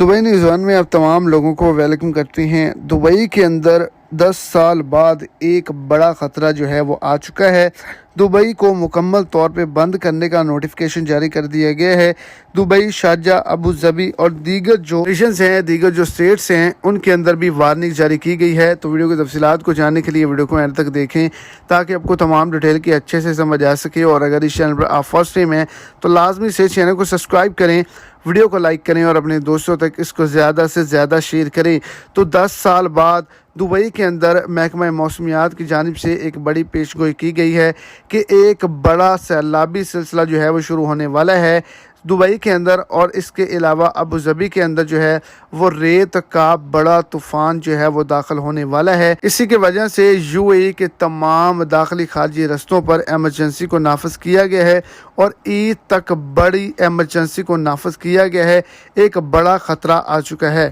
Dubai news one में आप तमाम लोगों को वेलकम करते हैं। दुबई के अंदर 10 साल बाद एक बड़ा ख़तरा जो है वो आ चुका है। दुबई को मुकम्मल तौर पे बंद करने का नोटिफिकेशन जारी कर दिया गया है। दुबई, शारजा, अबू धाबी और दीगर जो नेशंस हैं, दीगर जो स्टेट्स हैं, उनके अंदर भी वार्निंग जारी की गई है। तो वीडियो की तफसीलात को जानने के लिए वीडियो को एंड तक देखें ताकि आपको तमाम डिटेल की अच्छे से समझ आ सके। और अगर इस चैनल पर आप फर्स्ट टाइम हैं तो लाजमी से चैनल को सब्सक्राइब करें, वीडियो को लाइक करें और अपने दोस्तों तक इसको ज़्यादा से ज़्यादा शेयर करें। तो 10 साल बाद दुबई के अंदर महकमा मौसमियात की जानिब से एक बड़ी पेशगोई की गई है कि एक बड़ा सैलाबी सिलसिला जो है वो शुरू होने वाला है दुबई के अंदर। और इसके अलावा अबू धाबी के अंदर जो है वो रेत का बड़ा तूफ़ान जो है वो दाखिल होने वाला है। इसी की वजह से यूएई के तमाम दाखिली खारजी रस्तों पर एमरजेंसी को नाफिज किया गया है और ईद तक बड़ी एमरजेंसी को नाफिज किया गया है। एक बड़ा ख़तरा आ चुका है।